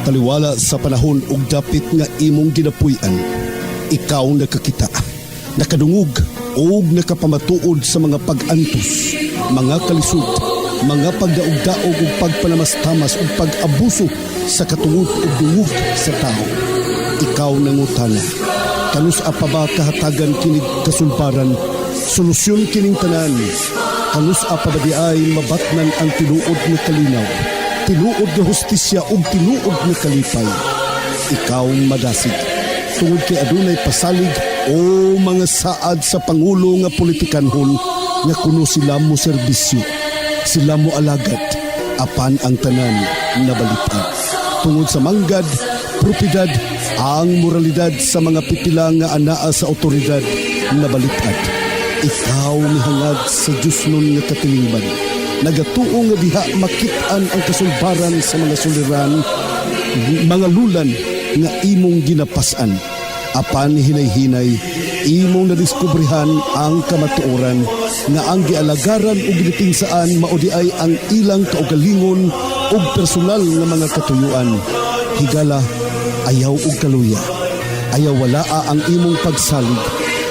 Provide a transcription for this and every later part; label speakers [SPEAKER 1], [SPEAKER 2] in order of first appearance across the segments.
[SPEAKER 1] Taliwala sa panahon ug dapit nga imong ginapuy-an, ikaw nakakita, nakadungog ug nakapamatuod sa mga pag-antos, mga kalisod, mga pagdaog-daog ug pagpanamastamas ug pag-abuso sa katungod ug dungog sa tao. Ikaw nangutana, kanus apa ba kahatagan kinig kasulbaran, solusyon kining tanan? Kanus apa ba di ay mabatnan ang tinuod nga kalinaw, tinuod nga hustisya ug tinuod nga kalipay? Ikaw madasig, tungod kay adunay pasalig o mga saad sa pangulo nga politikanhon nga kuno sila mo serbisyo, sila mo alagad, apan ang tanan nabalitan. Tungod sa manggad, propidad, ang moralidad sa mga pipila nga anaa sa otoridad nabalitan. Ikaw mihangad sa Diyos nun nga katilingban, nagatuo nga diha makitaan ang kasulbaran sa mga suliran, mga lulan nga imong ginapasan. Apan hinay-hinay, imong nadiskubrihan ang kamatuoran nga ang gialagaran o ginipinsaan maudi ay ang ilang kaugalingon o personal nga mga katuyuan. Higala, ayaw og kaluya, ayaw walaa ang imong pagsalig,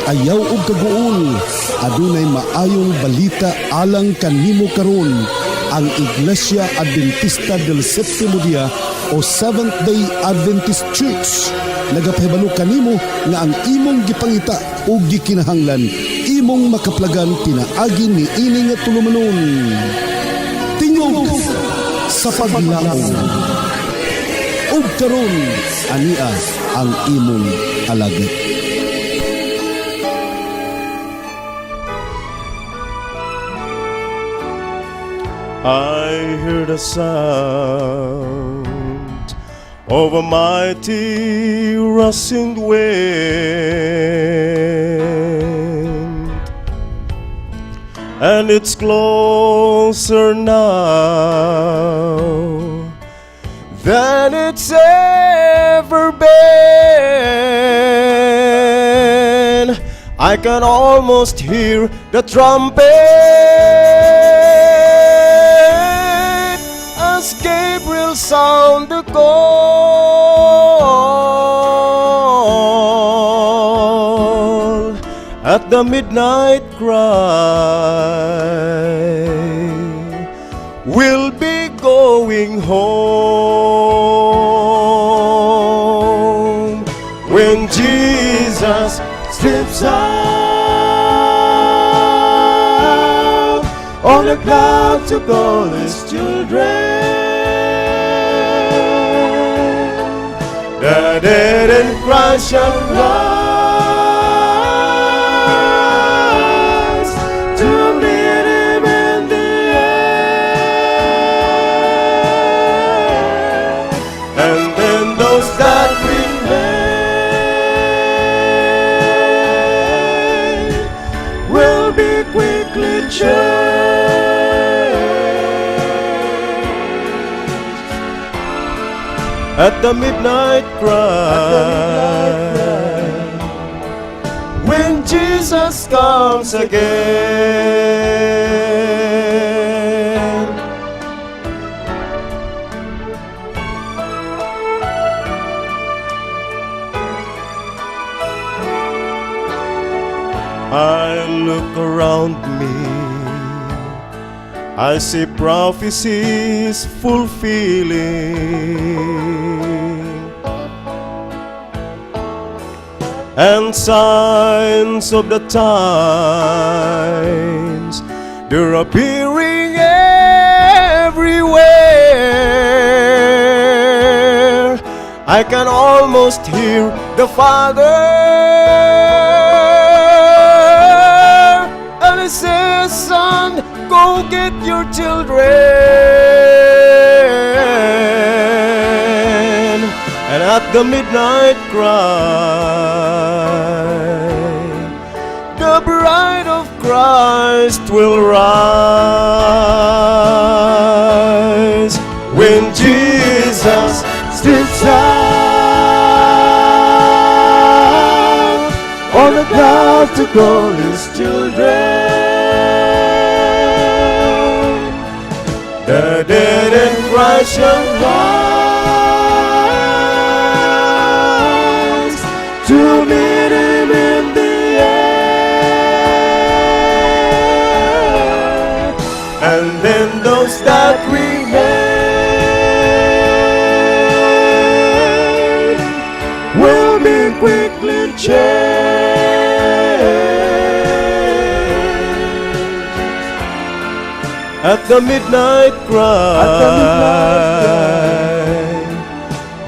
[SPEAKER 1] ayaw og kaguol, adunay maayong balita alang kanimo karon. Ang Iglesia Adventista del Séptimo Día o Seventh-day Adventist Church nagapahibalo kanimo nga ang imong gipangita o gikinahanglan imong makaplagan pinaagi ni ini nga tulumanon. Tingog sa paglaom ug karon ania ang imong alagad.
[SPEAKER 2] I heard a sound of a mighty rushing wind, and it's closer now than it's ever been. I can almost hear the trumpet as Gabriel sound the call at the midnight cry. We'll be going home when Jesus steps out on the cloud to call his children. The dead in Christ shall rise to meet him in the air, and then those that remain will be quickly changed at the midnight cry, when Jesus comes again. I look around me, I see prophecies fulfilling and signs of the times, they're appearing everywhere. I can almost hear the Father, and he says, son, go get your children. And at the midnight cry, the bride of Christ will rise when Jesus steps out on the cloud to call his children. The dead in Christ shall rise And then those that remain will be quickly changed. At the midnight cry,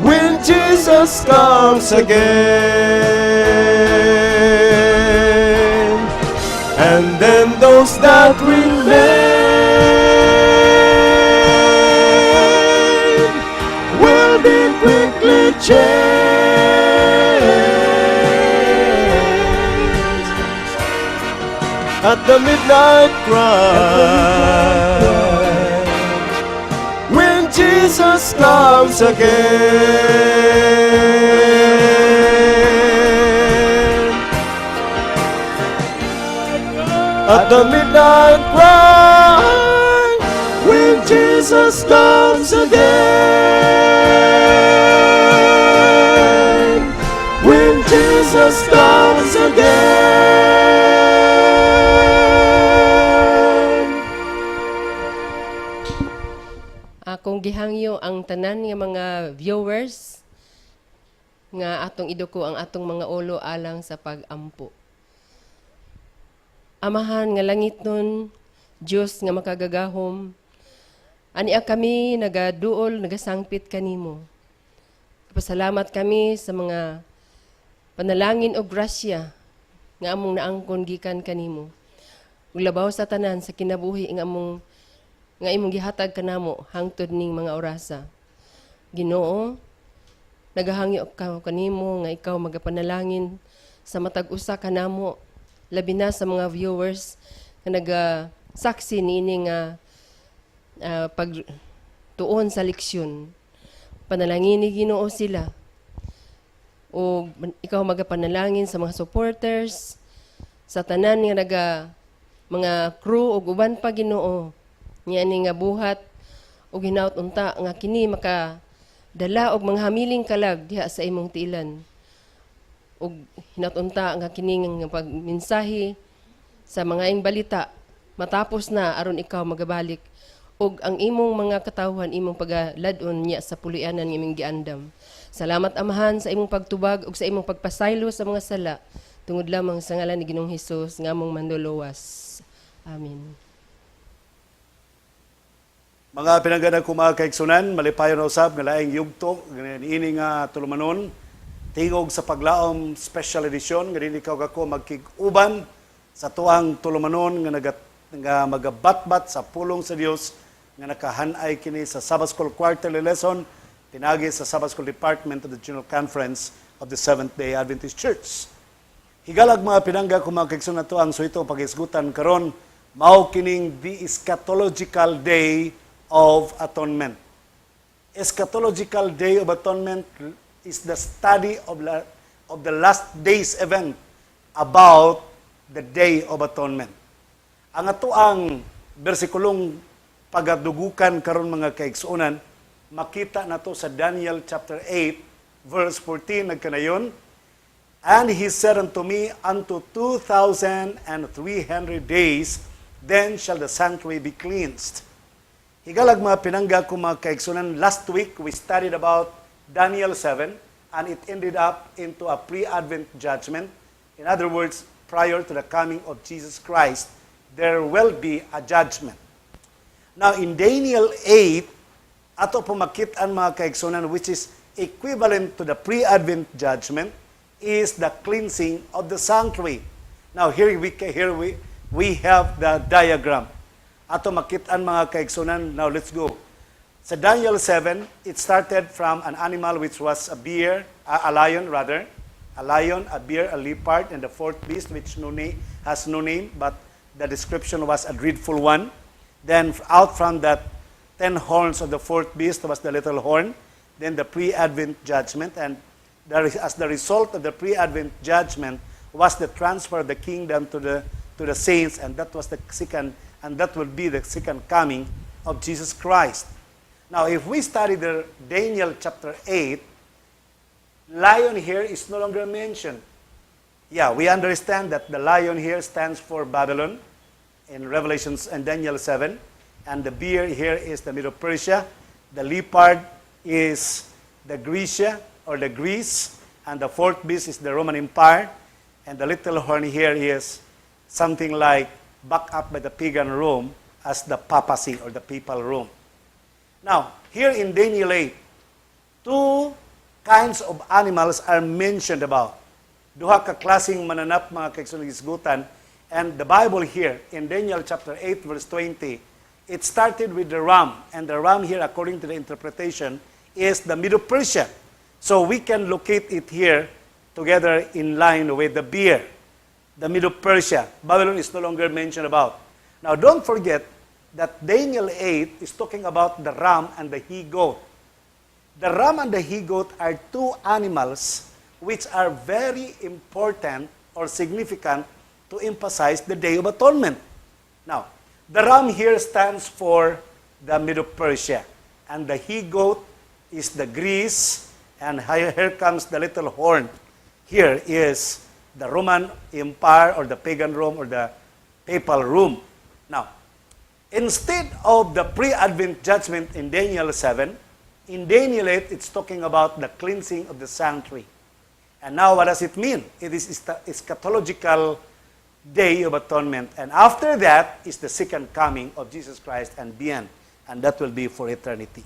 [SPEAKER 2] when Jesus comes again. And then those that remain will be quickly changed. At the midnight cry, when Jesus comes again. At the midnight cry, when Jesus comes again. When Jesus comes again.
[SPEAKER 3] Akong gihangyo ang tanan nga mga viewers nga atong iduko ang atong mga ulo alang sa pag-ampo. Amahan nga langit nun, Diyos nga makagagahom, ania kami nagaduol, nagasangpit kanimo. Pasalamat kami sa mga panalangin o grasya nga among naangkon gikan kanimo. Ug labaw sa tanan sa kinabuhi nga imong gihatag kanamo hangtod ning mga orasa. Ginoo, nagahangyo ka kanimo nga ikaw magapanalangin sa matag usa kanamo, labi na sa mga viewers nga nagasaksi niini nga pagtuon sa leksyon. Panalangin ni Ginoo sila. O ikaw magapanalangin sa mga supporters, sa tanan nga mga crew o uban pa Ginoo. Nga ni nga buhat o hinaut unta nga kini makadala og mga hamiling kalag diha sa imong tiilan. O hinaut unta nga kini nga pagmensahe sa mga ing balita matapos na aron ikaw magabalik og ang imong mga katawhan imong pagaladon niya sa pulianan nga imong giandam. Salamat Amahan sa imong pagtubag ug sa imong pagpasaylo sa mga sala tungod lamang sa ngalan ni Ginoong Hesus nga among manluluwas. Amen.
[SPEAKER 1] Mga pinangganang kumakaigsunan, malipayon na usab nga laing yugto ini nga tulumanon tingog sa paglaom special edition nga dinhi ikaw kako magkig-uban sa tuang tulumanon nga magabatbat sa pulong sa Dios nga nakahanay kini sa Sabbath School quarterly lesson pinagi sa Sabbath School Department of the General Conference of the Seventh-day Adventist Church. Higalag mga pinangga kumakaigsunan nato ang suito pagisgutan karon mao kining the Eschatological Day of Atonement. Eschatological Day of Atonement is the study of the last days event about the Day of Atonement. Ang atoang bersikulong pagadugukan karon mga kaigsuonan, makita nato sa Daniel chapter 8 verse 14 nagkanayon, and he said unto me, unto 2,300 days then shall the sanctuary be cleansed. Higalag mga pinangga ko mga kaigsunan, last week we studied about Daniel 7 and it ended up into a pre-Advent judgment. In other words, prior to the coming of Jesus Christ, there will be a judgment. Now in Daniel 8, ato pumakitaan mga kaigsunan, which is equivalent to the pre-Advent judgment, is the cleansing of the sanctuary. Now here we have the diagram. Ato makitaan mga kaigsunan. Now let's go. Sa Daniel 7, it started from an animal which was a lion, a bear, a leopard, and the fourth beast which has no name, but the description was a dreadful one. Then out from that 10 horns of the fourth beast was the little horn. Then the pre-Advent judgment, and as the result of the pre-Advent judgment was the transfer of the kingdom to the saints, and that was the second. And that will be the second coming of Jesus Christ. Now, if we study the Daniel chapter 8, lion here is no longer mentioned. Yeah, we understand that the lion here stands for Babylon in Revelations and Daniel 7.
[SPEAKER 4] and the bear here is the Medo-Persia. The leopard is the Grecia or the Greece, and the fourth beast is the Roman Empire, and the little horn here is something like backed up by the pagan Rome as the papacy or the papal Rome. Now, here in Daniel 8, two kinds of animals are mentioned about. Duha ka klaseng mananap mga kaigsunan, and the Bible here in Daniel chapter 8 verse 20, it started with the ram, and the ram here according to the interpretation is the Medo-Persia. So we can locate it here together in line with the bear, the Medo-Persia. Babylon is no longer mentioned about. Now don't forget that Daniel 8 is talking about the ram and the he-goat. The ram and the he-goat are two animals which are very important or significant to emphasize the Day of Atonement. Now, the ram here stands for the Medo-Persia, and the he-goat is the Greece, and here comes the little horn. Here is the Roman Empire or the pagan Rome or the papal Rome. Now, instead of the pre-Advent judgment in Daniel 7, in Daniel 8, it's talking about the cleansing of the sanctuary. And now, what does it mean? It is Eschatological Day of Atonement. And after that is the second coming of Jesus Christ and beyond. And that will be for eternity.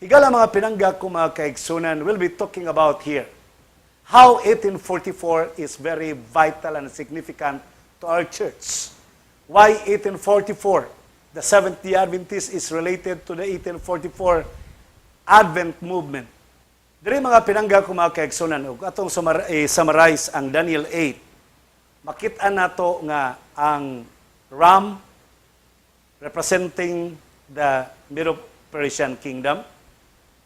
[SPEAKER 4] Higala mga pinangga ko mga kaigsunan, we'll be talking about here how 1844 is very vital and significant to our church. Why 1844? The Seventh-day Adventist is related to the 1844 Advent movement. Diri mga pinangga ko mga kaigsunan, ug atong summarize ang Daniel 8. Makita nato nga ang ram representing the Medo-Persian kingdom,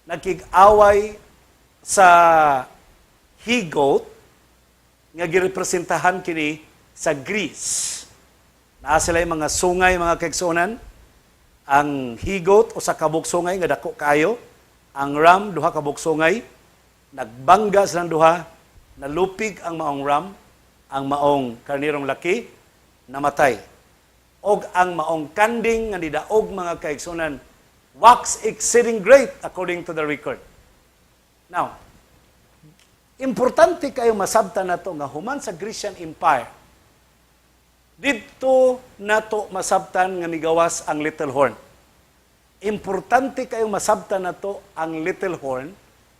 [SPEAKER 4] nagkig-away sa he-goat nga girepresentahan kini sa Greece. Naa sila mga sungay mga kaigsunan. Ang he-goat o sa kabuk sungay nga dako kayo, ang ram duha kabuk sungay, nagbangga silang duha, nalupig ang maong ram, ang maong karnirong laki, namatay. Og ang maong kanding nga nidaog mga kaigsunan, wax exceeding great according to the record. Now, importante kayo masabtan nato nga human sa Grecian Empire, dito nato masabtan nga migawas ang little horn. Importante kayo masabtan nato ang little horn,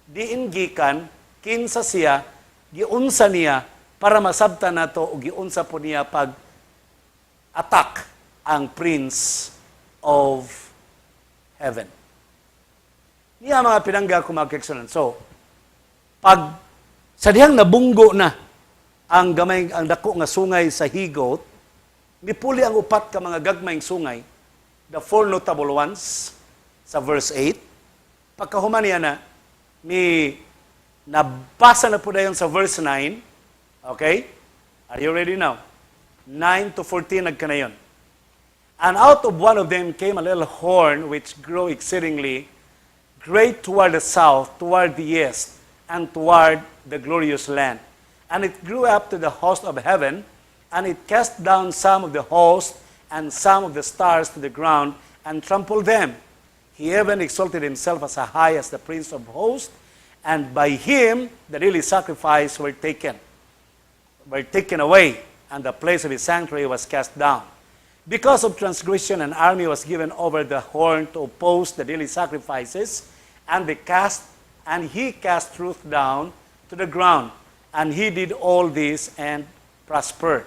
[SPEAKER 4] diin gikan, kinsa siya, giunsa niya, para masabtan nato o giunsa po niya pag attack ang Prince of Heaven. Niya mga pinangga ko mga kaigsunan. So, pag sa dihang nabunggo na ang gamay ang dako nga sungay sa he-goat, mipuli ang upat ka mga gagmayng sungay, the four notable ones sa verse 8. Pagkahuman niya na, nabasa na po dayon sa verse 9. Okay? Are you ready now? 9 to 14 nagkanayon. And out of one of them came a little horn which grew exceedingly great toward the south, toward the east, and toward the glorious land. And it grew up to the host of heaven, and it cast down some of the host and some of the stars to the ground, and trampled them. He even exalted himself as high as the Prince of hosts, and by him the daily sacrifice were taken away, and the place of his sanctuary was cast down. Because of transgression, an army was given over the horn to oppose the daily sacrifices, and he cast truth down to the ground, and he did all this and prospered.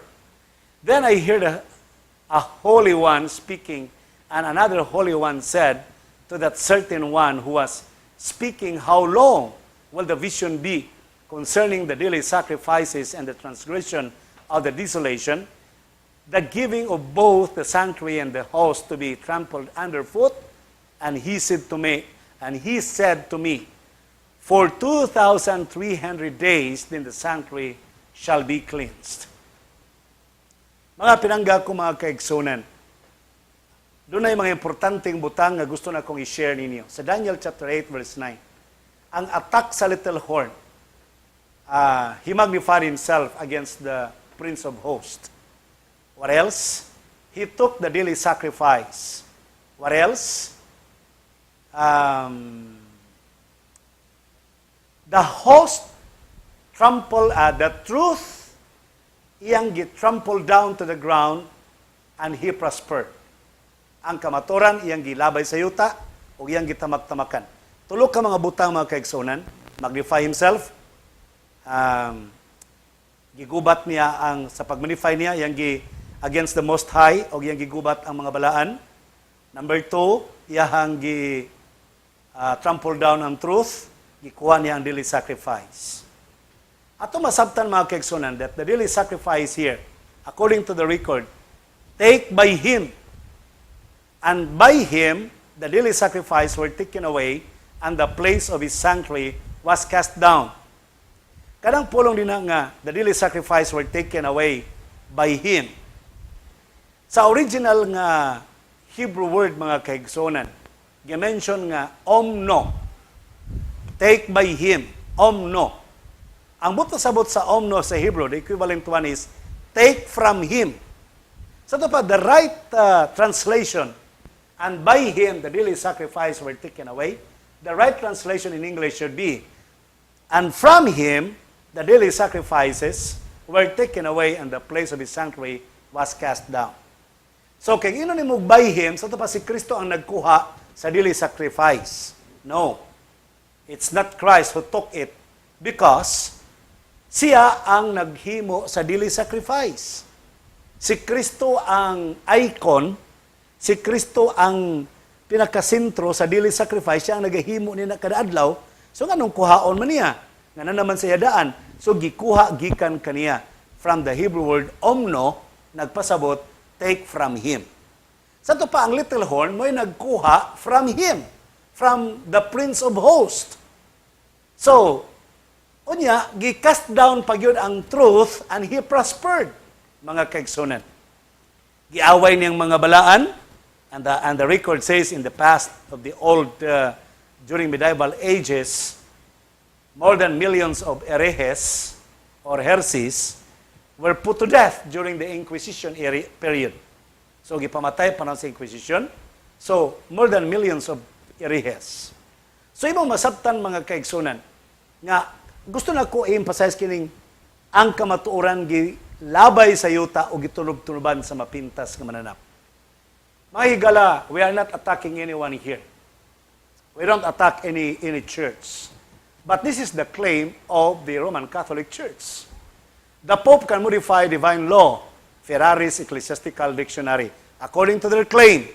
[SPEAKER 4] Then I heard a holy one speaking, and another holy one said to that certain one who was speaking, how long will the vision be concerning the daily sacrifices and the transgression of the desolation, the giving of both the sanctuary and the host to be trampled underfoot? And he said to me, for 2,300 days, then the sanctuary shall be cleansed. Mga pinangga ko mga kaigsunan, doon ay mga importanteng butang na gusto na kong i-share ninyo. Sa Daniel chapter 8 verse 9, ang attack sa little horn, he magnified himself against the Prince of Hosts. What else? He took the daily sacrifice What else? The host the truth, iyang gitrample down to the ground, and he prospered. Ang kamaturan, iyang gilabay sa yuta, o iyang gitamak-tamakan. Tulog ka mga butang mga kaigsunan, magnify himself, gigubat niya sa pag-magnify niya, iyang against the Most High, o iyang gigubat ang mga balaan. Number 2, iyang trample down ang truth, gikuha niya ang daily sacrifice. Ato masabtan mga kaigsunan that the daily sacrifice here, according to the record, take by him, and by him, the daily sacrifice were taken away, and the place of his sanctuary was cast down. Kadang pulong din nga, the daily sacrifice were taken away by him. Sa original nga Hebrew word mga kaigsunan, gi-mention nga omno. Take by him, omno. Ang buto sabot sa omno sa Hebrew, the equivalent one is take from him. So ito pa, the right translation, and by him the daily sacrifice were taken away. The right translation in English should be, and from him the daily sacrifices were taken away, and the place of his sanctuary was cast down. So, kung ino ni mo by him, so ito pa si Kristo ang nagkuha sa daily sacrifice. No. It's not Christ who took it because siya ang naghimo sa daily sacrifice. Si Kristo ang icon, si Kristo ang pinakasentro sa daily sacrifice, siya ang naghimo ni na kada adlaw. So, anong kuhaon man niya? Nga na naman sa yadaan. So, gikuha gikan kaniya from the Hebrew word omno, nagpasabot, take from him. Sa ito pa, ang little horn mo'y nagkuha from him, from the Prince of Hosts. So, unya, gi-cast down pag yun ang truth, and he prospered, mga kaigsunan. Giaway niyang mga balaan, and the record says in the past of the old, during medieval ages, more than millions of hereges or heresies were put to death during the Inquisition period. So, gipamatay pa sa Inquisition. So, more than millions of hereges. So, ibang masabtan mga kaigsunan, nga gusto na ko i-emphasize kining ang kamatuoran gilabay sa yuta o gitulog-tuluban sa mapintas nga mananap. Mga higala, we are not attacking anyone here. We don't attack any church. But this is the claim of the Roman Catholic Church. The Pope can modify divine law, Ferrari's Ecclesiastical Dictionary. According to their claim,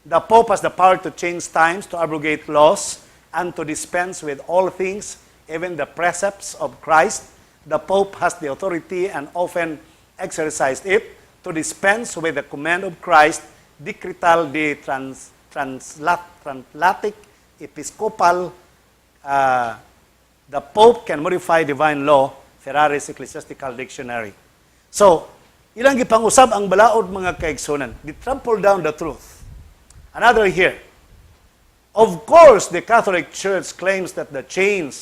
[SPEAKER 4] the Pope has the power to change times, to abrogate laws, and to dispense with all things, even the precepts of Christ. The Pope has the authority and often exercised it to dispense with the command of Christ, decretal de translatic episcopal. The Pope can modify divine law, Ferrari's Ecclesiastical Dictionary. So, ilang gipang-usab ang balaod mga kaigsunan. They trample down the truth. Another here. Of course, the Catholic Church claims that the change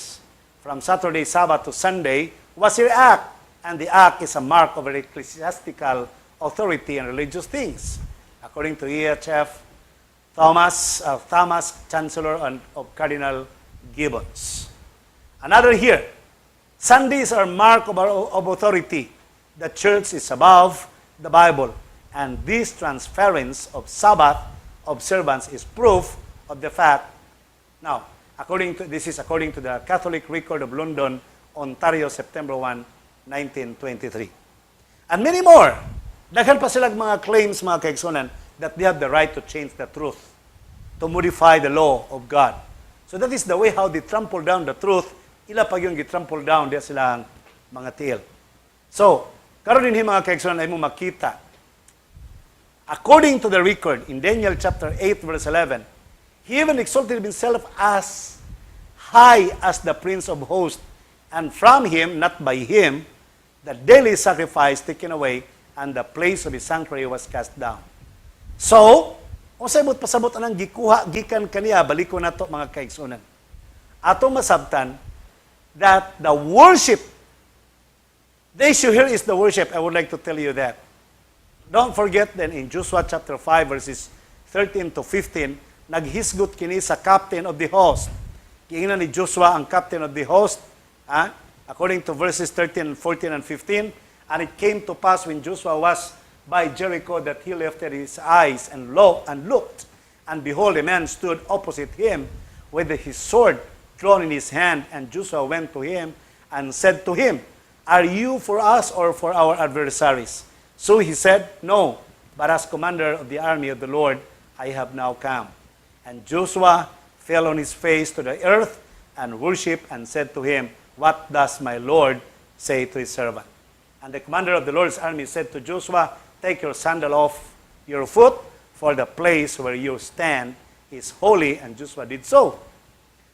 [SPEAKER 4] from Saturday, Sabbath to Sunday was her act, and the act is a mark of ecclesiastical authority and religious things, according to E.H.F. Thomas, Chancellor of Cardinal Gibbons. Another here. Sundays are mark of authority. The church is above the Bible, and this transference of Sabbath observance is proof of the fact. Now, this is according to the Catholic Record of London, Ontario, September 1, 1923. And many more. Daghan pa silang mga claims, mga kaigsunan, that they have the right to change the truth, to modify the law of God. So that is the way how they trample down the truth. Ila pag yung gitrample down, diya silang mga tiil. So, karon din mga kaigsunan ay mo makita. According to the record, in Daniel chapter 8, verse 11, he even exalted himself as high as the Prince of Hosts, and from him, not by him, the daily sacrifice taken away, and the place of his sanctuary was cast down. So, kung pasabot anang gikuha, gikan kaniya, baliko na to mga kaigsunan. Ato masabtan, that the worship, the issue here is the worship. I would like to tell you that. Don't forget then in Joshua chapter 5, verses 13 to 15, naghisgot kini sa captain of the host. Kiingnan ni Joshua ang captain of the host, according to verses 13, 14, and 15. And it came to pass when Joshua was by Jericho that he lifted his eyes and looked, and behold, a man stood opposite him with his sword drawn in his hand. And Joshua went to him and said to him, Are you for us or for our adversaries? So he said, No, but as commander of the army of the Lord, I have now come. And Joshua fell on his face to the earth and worshipped and said to him, What does my Lord say to his servant? And the commander of the Lord's army said to Joshua, Take your sandal off your foot, for the place where you stand is holy. And Joshua did so.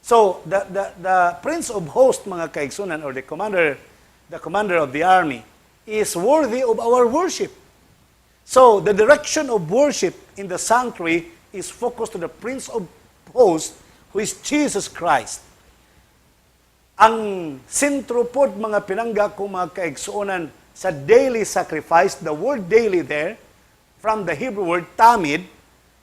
[SPEAKER 4] So the prince of hosts, mga kaigsunan, or the commander of the army, is worthy of our worship. So the direction of worship in the sanctuary is focused to the prince of hosts, who is Jesus Christ. Ang sentro pod, mga pinangga ko, mga kaigsunan, sa daily sacrifice, the word daily there, from the Hebrew word tamid,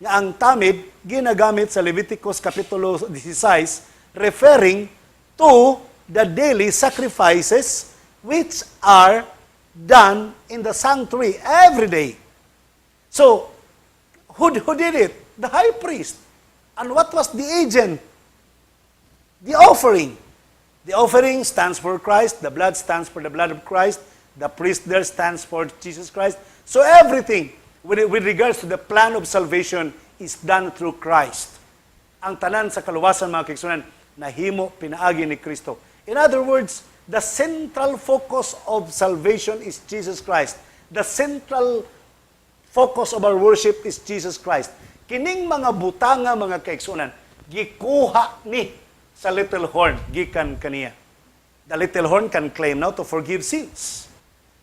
[SPEAKER 4] nga ang tamid ginagamit sa Leviticus Kapitulo 16, referring to the daily sacrifices which are done in the sanctuary every day. So, who did it? The high priest. And what was the agent? The offering. The offering stands for Christ. The blood stands for the blood of Christ. The priest there stands for Jesus Christ. So everything with regards to the plan of salvation is done through Christ. Ang tanan sa kaluwasan, mga kaigsunan, nahimo pinaagi ni Kristo. In other words, the central focus of salvation is Jesus Christ. The central focus of our worship is Jesus Christ. Kining mga butanga, mga kaigsunan, gikuha ni sa little horn, gikan kaniya. The little horn can claim now to forgive sins.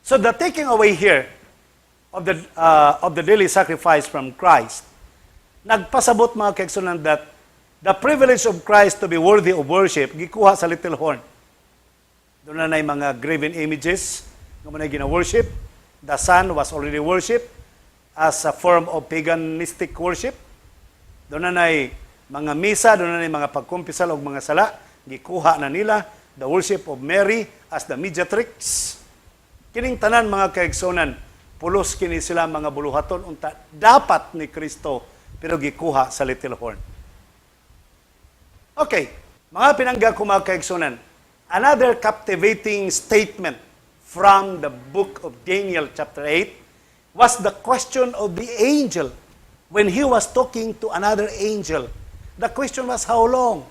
[SPEAKER 4] So the taking away here of the daily sacrifice from Christ, nagpasabot, mga kaigsunan, that the privilege of Christ to be worthy of worship, gikuha sa little horn. Doon na mga graven images na mga gina-worship. The sun was already worshipped as a form of paganistic worship. Doon na mga misa, doon na mga pagkumpisal o mga sala, gikuha na nila the worship of Mary as the mediatrix. Kining tanan, mga kaigsunan, pulos kini sila mga buluhaton unta dapat ni Kristo, pero gikuha sa little horn. Okay, mga pinangga ko, mga kaigsunan, another captivating statement from the book of Daniel chapter 8 was the question of the angel when he was talking to another angel. The question was, how long?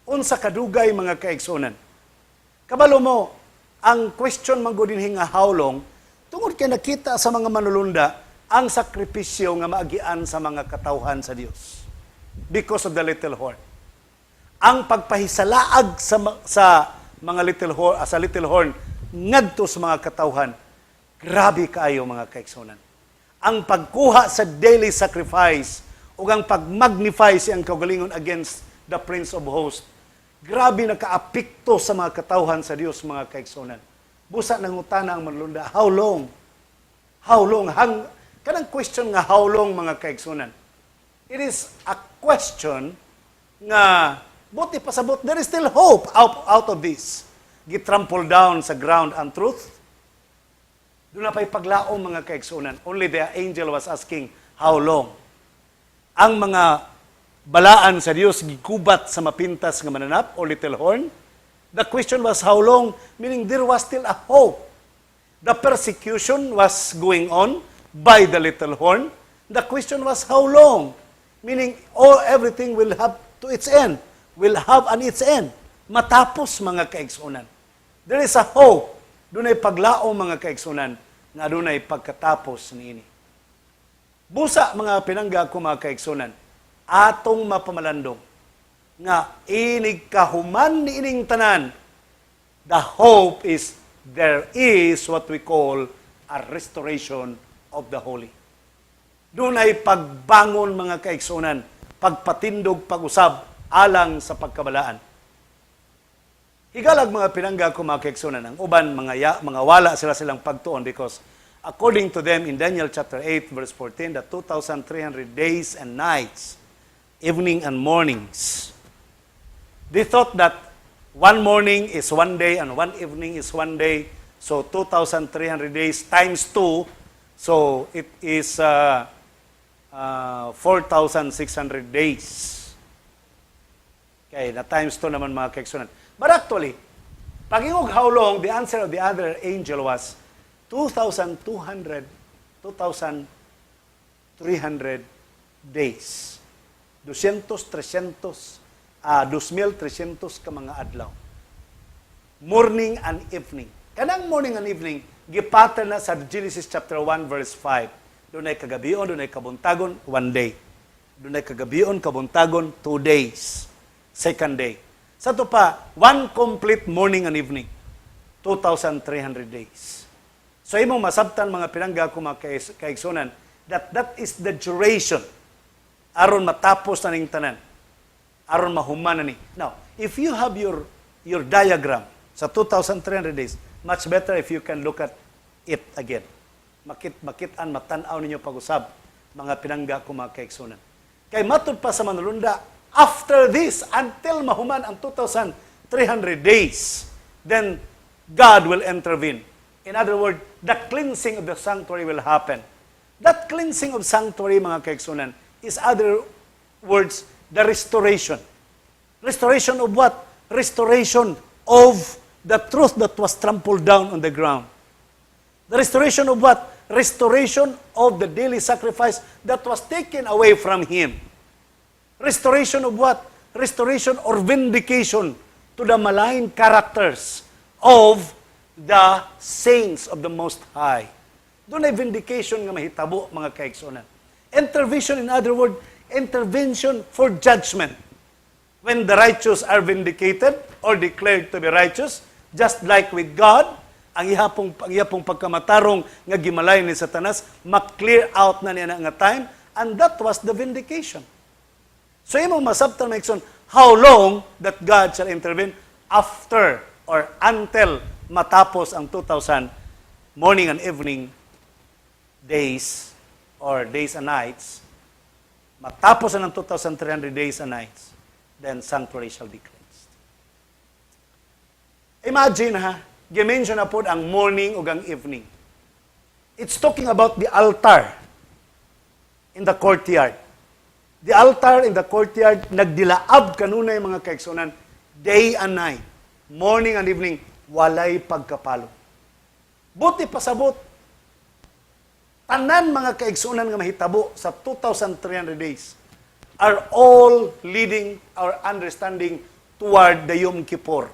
[SPEAKER 4] Unsa kadugay, mga kaigsunan? Kabalo mo, ang question manggudinhi nga how long, tungod kay nakita sa mga manulunda ang sakripisyo nga maagian sa mga katawhan sa Dios because of the little horn. Ang pagpahisalaag sa mga little horn, sa little horn ngadto sa mga katawhan, grabe kaayo, mga kaigsunan. Ang pagkuha sa daily sacrifice o ang pagmagnify siyang kaugalingon against the Prince of Hosts, grabe nakaapekto sa mga katawhan sa Dios, mga kaigsunan. Busa nang utana ang manlunda, how long? How long? Kanang question nga how long, mga kaigsunan. It is a question nga buti pasabot, there is still hope out of this. Gitrample down sa ground ang truth. Doon na pa'y paglaom, mga kaigsunan. Only the angel was asking, how long? Ang mga balaan sa Dios gikubat sa mapintas nga mananap o little horn. The question was how long, meaning there was still a hope. The persecution was going on by the little horn. The question was how long, meaning everything will have to its end, will have an its end. Matapos, mga kaigsunan. There is a hope. Doon ay paglaom, mga kaigsunan, nga doon ay pagkatapos niini. Busa, mga pinangga ko, mga kaigsunan, atong mapamalandong nga inig kahuman ni ining tanan, the hope is there is what we call a restoration of the holy. Doon ay pagbangon, mga kaigsunan, pagpatindog, pag-usab alang sa pagkabalaan. Higalag, mga pinangga ko, mga kaigsunan, ang uban mga wala silang pagtuon because According to them, in Daniel chapter 8, verse 14, the 2,300 days and nights, evening and mornings. They thought that one morning is one day and one evening is one day. So 2,300 days times 2, so it is 4,600 days. Okay, na times 2 naman mga kaigsunan. But actually, pagingog how long, the answer of the other angel was 2,300 days. 2,300 ka mga adlaw. Morning and evening. Kanang morning and evening, gipattern na sa Genesis chapter 1 verse 5. Doon ay kagabion, doon ay kabuntagon, 1 day. Doon ay kagabion, kabuntagon, 2 days. Second day. Sa ito pa, 1 complete morning and evening. 2,300 days. So imong masabtan mga pinangga ko mga kaigsunan, that is the duration aron matapos na ning tanan. Aron mahuman na ni. Now, if you have your diagram sa 2,300 days, much better if you can look at it again. Makitaan, matanaw ninyo pag-usab, mga pinangga ko mga kaigsunan. Kay matud pa sa manulunda, after this, until mahuman ang 2,300 days, then God will intervene. In other words, the cleansing of the sanctuary will happen. That cleansing of sanctuary, mga kaigsunan, is other words, the restoration. Restoration of what? Restoration of the truth that was trampled down on the ground. The restoration of what? Restoration of the daily sacrifice that was taken away from him. Restoration of what? Restoration or vindication to the malign characters of the saints of the Most High. Doon ay vindication nga mahitabo, mga kaigsunan. Intervention, in other words, intervention for judgment. When the righteous are vindicated or declared to be righteous, just like with God, ang ihapong pagkamatarong nga gimalay ni Satanas, ma-clear out na niya nga time, and that was the vindication. So imong masabtan maikson, how long that God shall intervene? After or until matapos ang 2,000 morning and evening days or days and nights, matapos ang 2,300 days and nights, then sanctuary shall be cleansed. Imagine gimension na po ang morning o ang evening. It's talking about the altar in the courtyard. The altar in the courtyard, nagdilaab kanunay mga kaigsunan, day and night, morning and evening, walay pagkapalo. Buti pasabot, tanan mga kaigsunan nga mahitabo sa 2,300 days are all leading our understanding toward the Yom Kippur,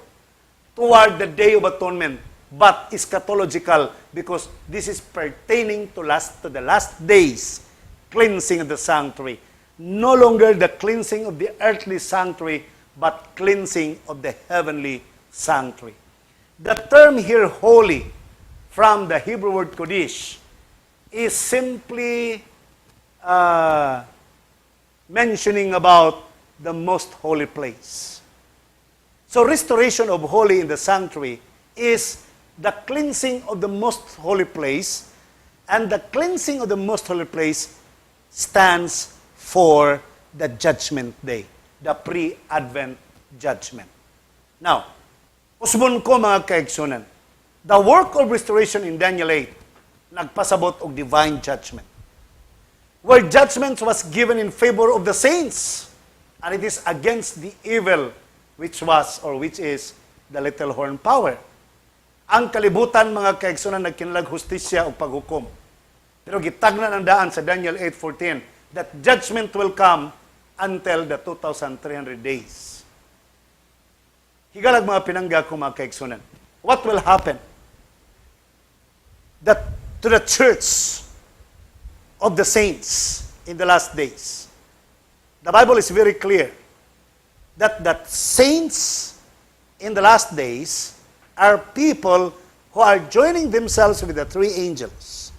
[SPEAKER 4] toward the Day of Atonement, but eschatological because this is pertaining to the last days, cleansing of the sanctuary. No longer the cleansing of the earthly sanctuary, but cleansing of the heavenly sanctuary. The term here, holy, from the Hebrew word kodesh, is simply mentioning about the most holy place. So restoration of holy in the sanctuary is the cleansing of the most holy place, and the cleansing of the most holy place stands for the judgment day, the pre-Advent judgment. Now, usbon ko mga kaigsunan, the work of restoration in Daniel 8, nagpasabot og divine judgment. Where judgment was given in favor of the saints, and it is against the evil which is the little horn power. Ang kalibutan mga kaigsunan nagkinlag hustisya o paghukom. Pero gitagnan ang daan sa Daniel 8:14 that judgment will come until the 2,300 days. Higalag mga pinangga ko mga kaigsunan. What will happen? That to the church of the saints in the last days. The Bible is very clear that the saints in the last days are people who are joining themselves with the three angels,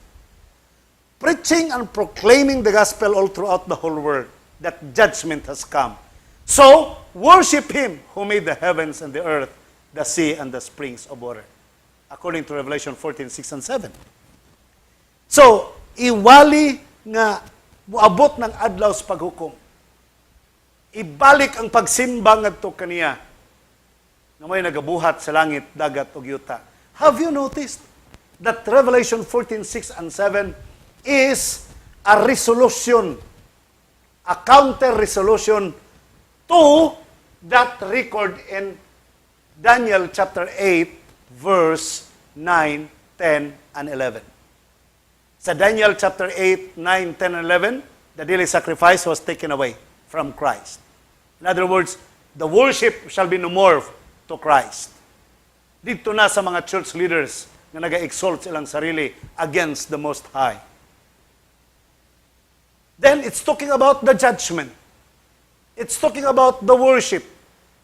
[SPEAKER 4] preaching and proclaiming the gospel all throughout the whole world, that judgment has come. So, worship Him who made the heavens and the earth, the sea and the springs of water. According to Revelation 14:6 and 7. So, iwali nga muabot ng adlaw sa paghukom. Ibalik ang pagsimba ngadto kaniya na may nagabuhat sa langit, dagat ug yuta. Have you noticed that Revelation 14:6 and 7 is a resolution, a counter-resolution to that record in Daniel chapter 8, verse 9, 10, and 11. Sa Daniel chapter 8, 9, 10, and 11, the daily sacrifice was taken away from Christ. In other words, the worship shall be no more to Christ. Dito na sa mga church leaders na nag-exalt silang sarili against the Most High. Then it's talking about the judgment. It's talking about the worship.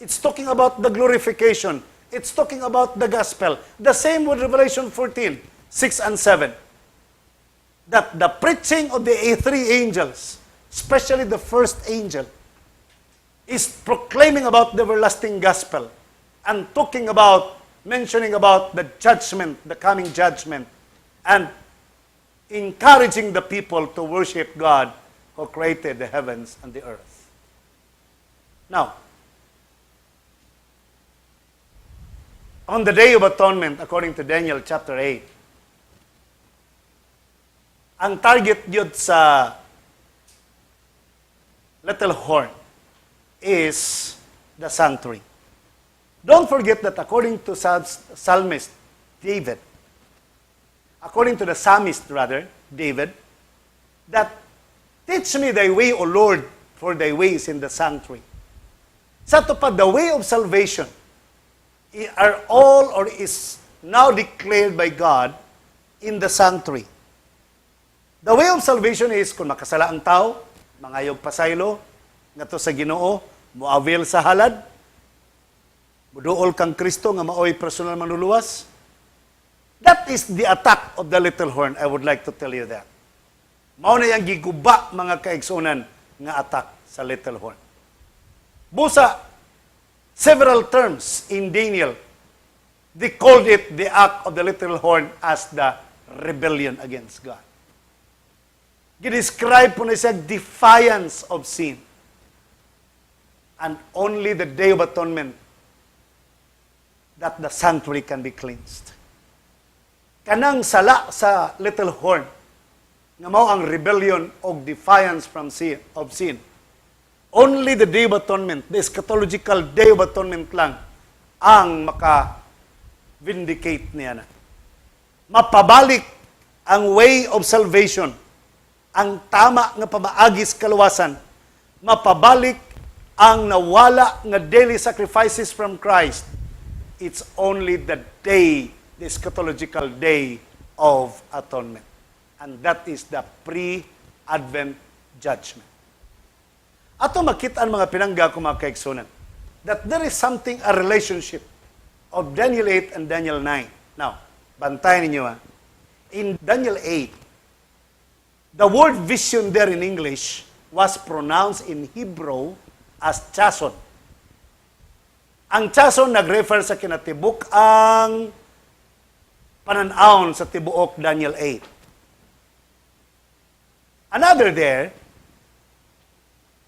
[SPEAKER 4] It's talking about the glorification. It's talking about the gospel. The same with Revelation 14, 6 and 7. That the preaching of the three angels, especially the first angel, is proclaiming about the everlasting gospel and talking about, mentioning about the judgment, the coming judgment, and encouraging the people to worship God who created the heavens and the earth. Now, on the Day of Atonement, according to Daniel chapter 8, ang target yun sa little horn is the sanctuary. Don't forget that according to psalmist David, according to the psalmist rather, David, that teach me thy way, O Lord, for thy ways in the sanctuary. Sa tupad, the way of salvation are all or is now declared by God in the sanctuary. The way of salvation is kung makasala ang tao, mangayog pasaylo, ngato sa Ginoo, muawil sa halad, muduol kang Kristo nga maoy personal manluluwas. That is the attack of the little horn. I would like to tell you that. Mao na yang giguba mga kaigsunan nga attack sa little horn. Busa, several terms in Daniel, they called it the act of the little horn as the rebellion against God. Gidescribe po na siya defiance of sin. And only the Day of Atonement that the sanctuary can be cleansed. Kanang sala sa little horn nga mao ang rebellion o defiance from sin, of sin. Only the Day of Atonement, the Eschatological Day of Atonement lang ang maka-vindicate niya na. Mapabalik ang way of salvation, ang tama nga pamaagis kaluwasan, mapabalik ang nawala nga daily sacrifices from Christ. It's only the day, the eschatological day of atonement. And that is the pre-Advent judgment. Ato makita ang mga pinangga ko mga kaigsunan, that there is something, a relationship of Daniel 8 and Daniel 9. Now, bantayan ninyo ha. In Daniel 8, the word vision there in English was pronounced in Hebrew as chason. Ang chason nag-refer sa kinatibuk ang pananaon sa tibuok Daniel 8. Another there,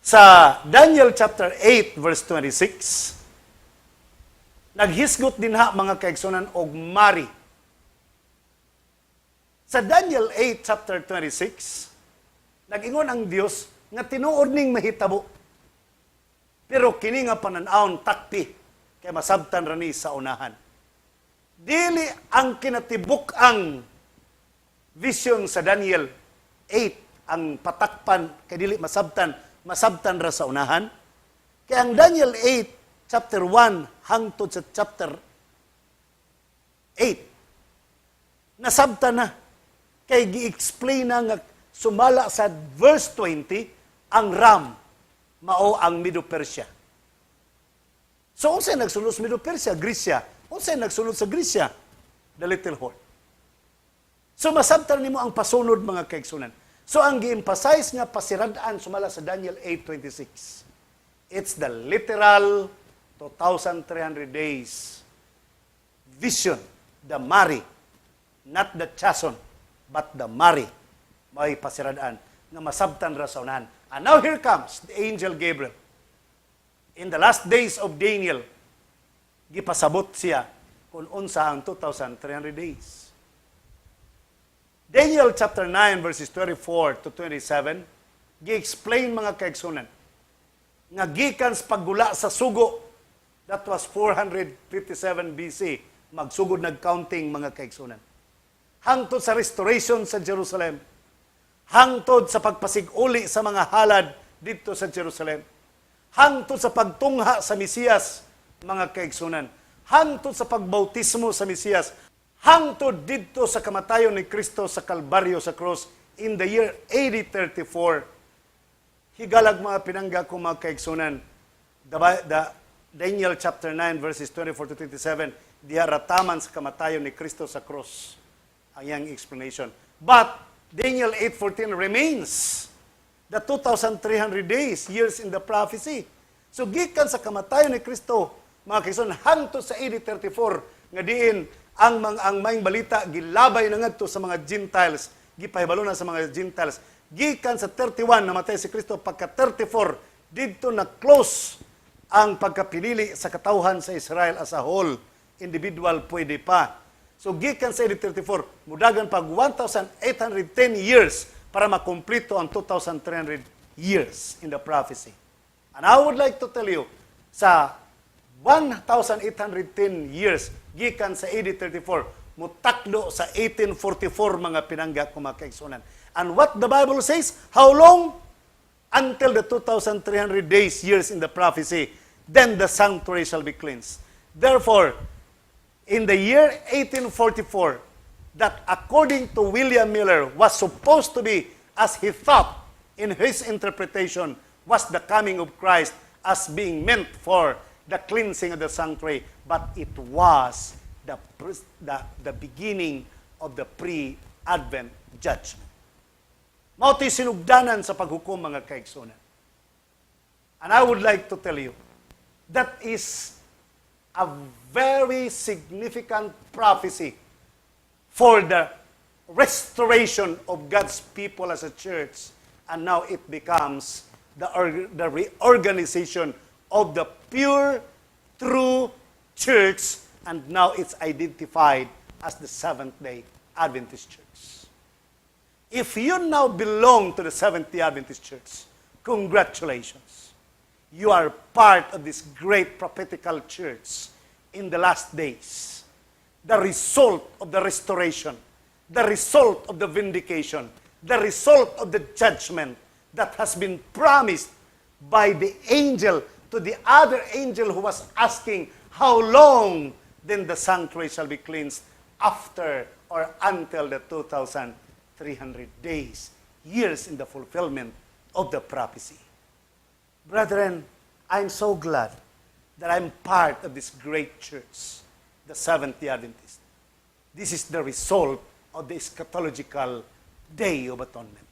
[SPEAKER 4] sa Daniel chapter 8 verse 26, naghisgot din ha mga kaigsunan og mari. Sa Daniel 8 chapter 26, nag-ingon ang Dios nga tinuod ning mahitabo. Pero kini nga pananaon takti kay masabtan rani sa unahan. Dili ang kinatibuk ang vision sa Daniel 8 ang patakpan kay dili masabtan ra sa unahan. Kaya ang Daniel 8 chapter 1 hangtod sa chapter 8 nasabtan na kay gi-explain na nga sumala sa verse 20 ang Ram mao ang Medo-Persia. So unsay nagsulod sa Medo-Persia? Grisya. Unsay nagsulod sa Grisya? The little horn. So masabtan nimo ang pasunod mga kaigsunan. So ang gi-emphasize nga pasiradaan sumala sa Daniel 8:26. It's the literal 2,300 days vision, the mari, not the chason, but the Mari, may pasiradaan, nga masabtan ra sa unahan. And now here comes the angel Gabriel. In the last days of Daniel, gipasabot siya kung unsa ang 2,300 days. Daniel chapter 9 verses 24 to 27, gi-explain mga kaigsunan, nga gikan sa paggula sa sugo, that was 457 BC, magsugod nag-counting mga kaigsunan. Hangtod sa restoration sa Jerusalem, hangtod sa pagpasig-uli sa mga halad dito sa Jerusalem, hangtod sa pagtungha sa Mesiyas, mga kaigsunan, hangtod sa pagbautismo sa Mesiyas, hangtod dito sa kamatayon ni Kristo sa Kalbaryo sa cross in the year AD 34. Higalag mga pinangga ko mga kaigsunan, the Daniel chapter 9 verses 24 to 27, diharataman sa kamatayon ni Kristo sa cross. Ang iyang explanation. But Daniel 8:14 remains the 2,300 days, years in the prophecy. So gikan sa kamatayon ni Kristo, mga kaigsunan, hangtod sa AD 34 nga diin ang maing balita gilabay na ngadto sa mga Gentiles, gipahibalo na sa mga Gentiles. Gikan sa 31 namatay si Kristo, pagka 34 didto na close ang pagkapilili sa katawhan sa Israel as a whole. Individual pwede pa. So gikan sa 34, mudagan pag 1,810 years para makumplito ang 2,300 years in the prophecy. And I would like to tell you, sa 1,810 years, gikan sa AD 34, mutakdo sa 1844 mga pinangga ko mga kaigsunan. And what the Bible says, how long? Until the 2,300 days, years in the prophecy, then the sanctuary shall be cleansed. Therefore, in the year 1844, that according to William Miller was supposed to be, as he thought in his interpretation, was the coming of Christ as being meant for the cleansing of the sanctuary, but it was the beginning of the pre-Advent judgment. Mauto'y sinugdanan sa paghukom mga kaigsunan. And I would like to tell you, that is a very significant prophecy for the restoration of God's people as a church. And now it becomes the reorganization of the pure, true church, and now it's identified as the Seventh-day Adventist Church. If you now belong to the Seventh-day Adventist Church, congratulations. You are part of this great prophetical church in the last days. The result of the restoration, the result of the vindication, the result of the judgment that has been promised by the angel to the other angel who was asking, how long then the sanctuary shall be cleansed after or until the 2,300 days, years in the fulfillment of the prophecy. Brethren, I'm so glad that I'm part of this great church, the Seventh-day Adventist. This is the result of the Eschatological Day of Atonement.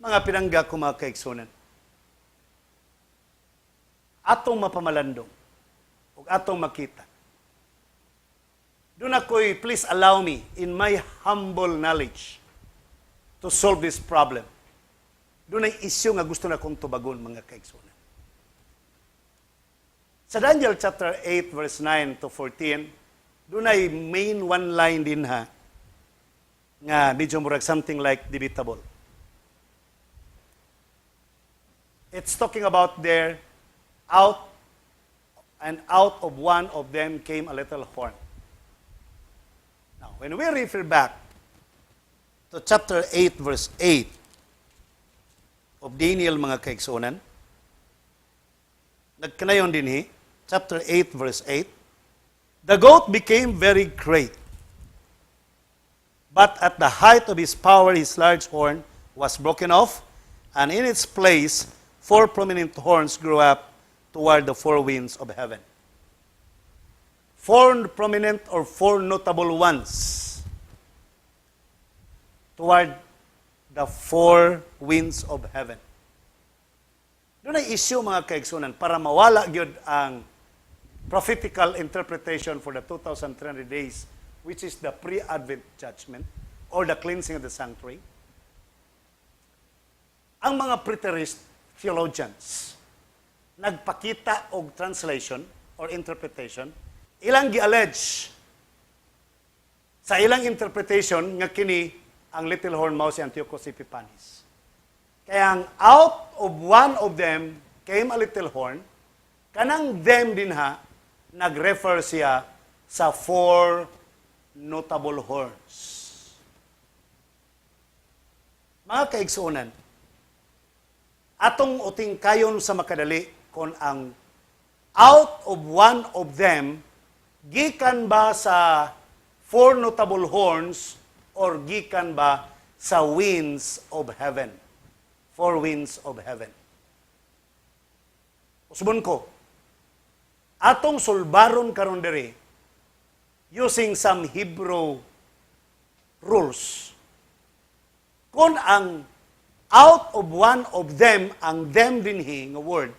[SPEAKER 4] Mga pinangga ko mga kaigsunan, atong mapamalandong, o atong makita. Doon ako'y, please allow me, in my humble knowledge, to solve this problem. Doon ay issue nga gusto na kong tubagon, mga kaigsunan. Sa Daniel chapter 8, verse 9 to 14, doon ay main one line din ha, nga medyo murag something like debatable. It's talking about there, out of one of them came a little horn. Now, when we refer back to chapter 8, verse 8 of Daniel, mga kaigsunan, nagkanayon din chapter 8, verse 8, the goat became very great, but at the height of his power, his large horn was broken off, and in its place, 4 prominent horns grew up toward the 4 winds of heaven. 4 prominent or 4 notable ones toward the 4 winds of heaven. Doon ay issue, mga kaigsunan, para mawala gyud ang prophetical interpretation for the 2,300 days, which is the pre-Advent judgment, or the cleansing of the sanctuary. Ang mga preterist theologians nagpakita og translation or interpretation, ilang gi-allege sa ilang interpretation nga kini ang little horn mao si Antiochus Epiphanes. Kaya ang out of one of them came a little horn, kanang them din ha, nag-refer siya sa 4 notable horns. Mga kaigsuonan, atong uting kayon sa makadali kung ang out of one of them, gikan ba sa 4 notable horns or gikan ba sa winds of heaven? 4 winds of heaven. Usbon ko, atong sulbaron karon diri using some Hebrew rules. Kung ang out of one of them, ang them dinhi nga word,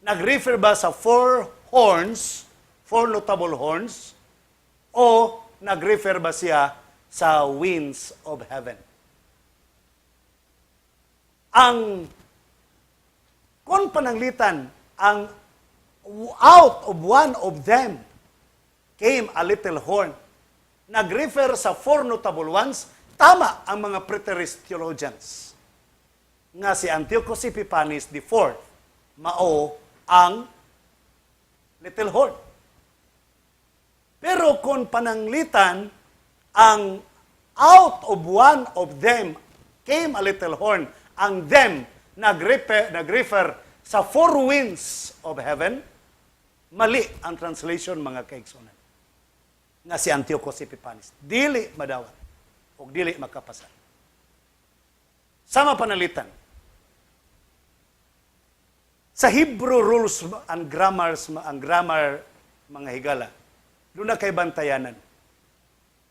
[SPEAKER 4] nag-refer ba sa 4 horns, 4 notable horns, o nag-refer ba siya sa winds of heaven? Kung pananglitan, ang out of one of them came a little horn, nag-refer sa 4 notable ones, tama ang mga preterist theologians nga si Antiochus Epiphanes IV mao ang little horn. Pero kung pananglitan, ang out of one of them came a little horn, ang them nag-refer sa 4 winds of heaven, mali ang translation mga kaigsunan nga si Antiochus Epiphanes. Dili madawat o dili makapasar. Sama panalitan. Sa Hebrew rules and grammar mga higala, doon na kay bantayanan.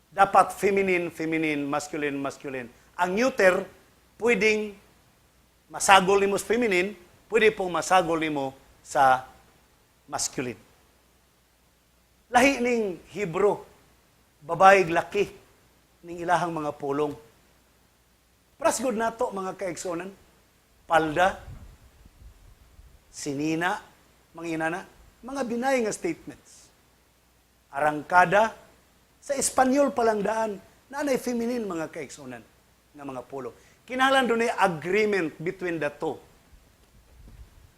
[SPEAKER 4] Dapat feminine, masculine, masculine. Ang neuter, pwedeng masagol nimo sa feminine, pwede pong masagol nimo sa masculine. Lahi ning Hebrew, babaeng laki ning ilahang mga pulong. Prasgod nato mga kaigsonan, palda, sinina, manginana, mga binay nga statements. Arangkada, sa Espanyol palang daan, nanay feminine mga kaigsonan nga mga pulong. Kinahanglan doon agreement between the two.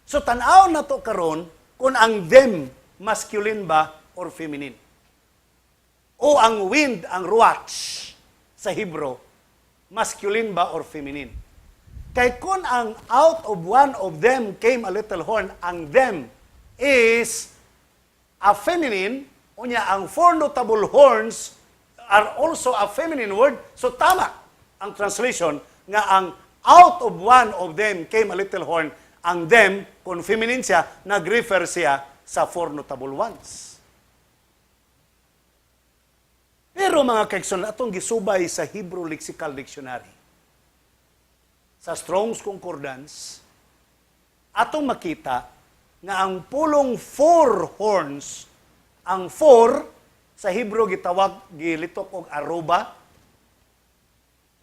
[SPEAKER 4] So tanaw na to karon kung ang them masculine ba or feminine. O ang wind, ang ruach sa Hebrew, masculine ba or feminine. Kay kung ang out of one of them came a little horn, ang them is a feminine, unya ang 4 notable horns are also a feminine word, so tama ang translation nga ang out of one of them came a little horn, ang them, kung feminine siya, nag-refer siya sa 4 notable ones. Pero mga kaigsoon, atong gisubay sa Hebrew Lexical Dictionary, sa Strong's Concordance, atong makita nga ang pulong 4 horns, ang 4 sa Hebrew gitawag, gilitok og aruba,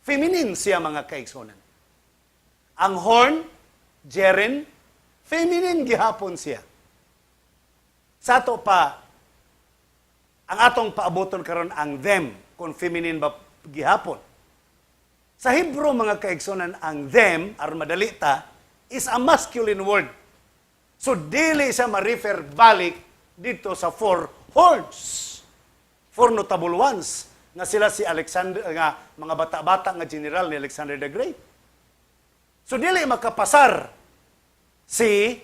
[SPEAKER 4] feminine siya mga kaigsonan. Ang horn, jeren, feminine gihapon siya. Sa ato pa, ang atong paaboton karon ang them, kung feminine ba gihapon. Sa Hebrew mga kaigsonan, ang them, aron madalita, is a masculine word. So dili siya ma-refer balik dito sa 4 horns. 4 notable ones nga sila si Alexander, nga mga bata-bata nga general ni Alexander the Great. So dili makapasar si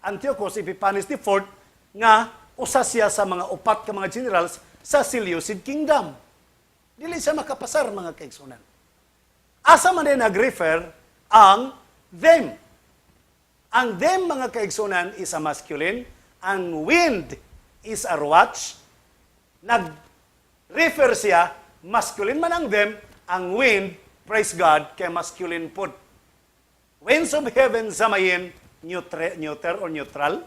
[SPEAKER 4] Antiochus Epiphanes IV nga usa siya sa mga 4 ka mga generals sa Seleucid Kingdom. Dili siya makapasar mga kaigsunan. Asa man din nag-refer ang them. Ang them mga kaigsunan is a masculine, ang wind is a ruach. Nag-refer siya, masculine man ang them, ang wind, praise God, kay masculine pod. Winds of heaven samayin, neuter or neutral.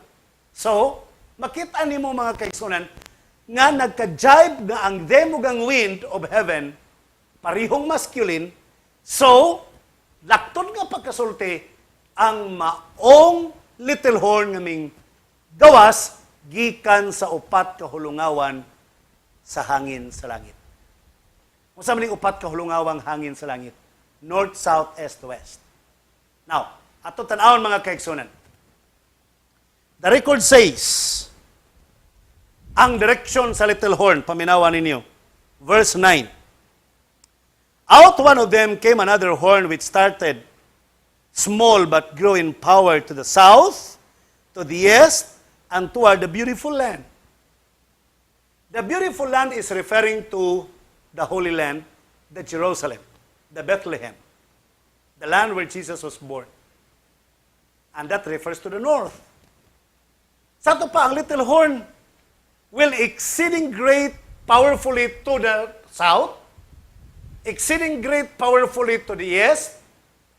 [SPEAKER 4] So, makita nimo mga kaigsunan, nga nagka-jibe nga ang them ug ang wind of heaven parihong masculine, so, laktod nga pagkasulti, ang maong little horn ngaming gawas, gikan sa upat kahulungawan sa hangin sa langit. Kung sa maning upat kahulungawang hangin sa langit, north, south, east, west. Now, ato tanawon mga kaigsunan. The record says, ang direction sa little horn, paminawan ninyo, verse 9. Out one of them came another horn which started small but grew in power to the south, to the east, and toward the beautiful land. The beautiful land is referring to the Holy Land, the Jerusalem, the Bethlehem, the land where Jesus was born. And that refers to the north. Sa ito pa, ang little horn will exceeding great powerfully to the south, exceeding great powerfully to the east,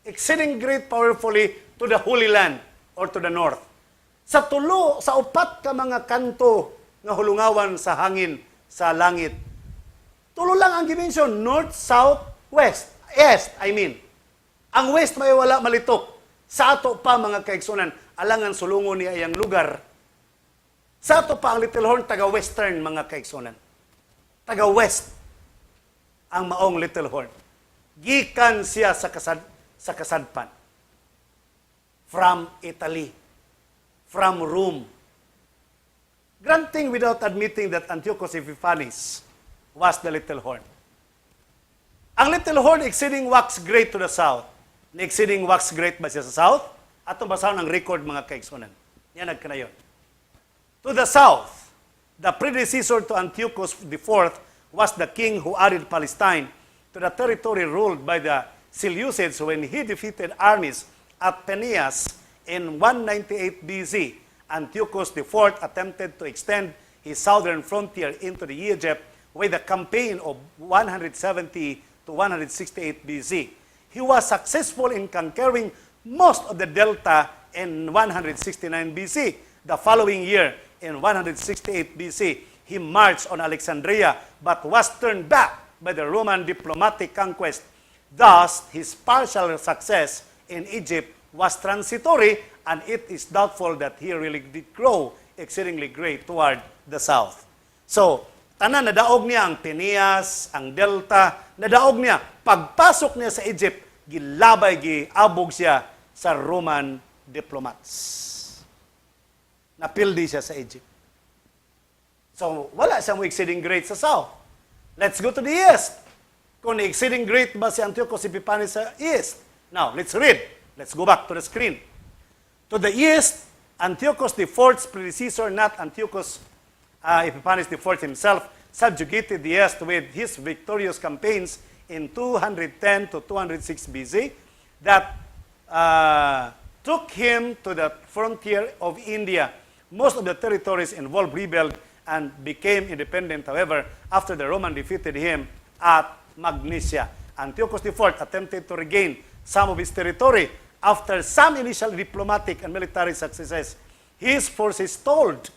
[SPEAKER 4] exceeding great powerfully to the Holy Land or to the north. Sa tulo, sa upat ka mga kanto nga hulungawan sa hangin, sa langit, tulo lang ang dimension, north, south, west. East, I mean. Ang west may wala malitok. Sa ato pa mga kaigsunan, alangan sulungon niya iyang lugar. Sa ato pa ang little horn, taga-western mga kaigsunan. Taga-west ang maong little horn. Gikan siya sa kasadpan. From Italy. From Rome. Granting without admitting that Antiochus Epiphanes was the little horn. Ang little horn exceeding wax great to the south. Exceeding wax great ba siya sa south? Atong basahan ang record mga kaigsunan. Yan nagkanayon. To the south, the predecessor to Antiochus IV was the king who added Palestine to the territory ruled by the Seleucids when he defeated armies at Peneus in 198 BC. Antiochus IV attempted to extend his southern frontier into the Egypt with a campaign of 170 to 168 BC. He was successful in conquering most of the delta in 169 BC. The following year, in 168 BC, he marched on Alexandria but was turned back by the Roman diplomatic conquest. Thus, his partial success in Egypt was transitory, and it is doubtful that he really did grow exceedingly great toward the south. So, tanan nadaog niya ang Peneas, ang Delta, nadaog niya. Pagpasok niya sa Egypt, gilabay, giabog siya sa Roman diplomats. Napildi siya sa Egypt. So, wala siyang exceeding great sa south. Let's go to the east. Kung exceeding great ba si Antiochus Epiphanes sa east? Now, let's read. Let's go back to the screen. To the east, Antiochus IV's predecessor, not Antiochus Epiphanes IV himself, subjugated the east with his victorious campaigns in 210 to 206 BC that took him to the frontier of India. Most of the territories involved rebelled and became independent, however, after the Roman defeated him at Magnesia. Antiochus IV attempted to regain some of his territory. After some initial diplomatic and military successes, his forces stalled.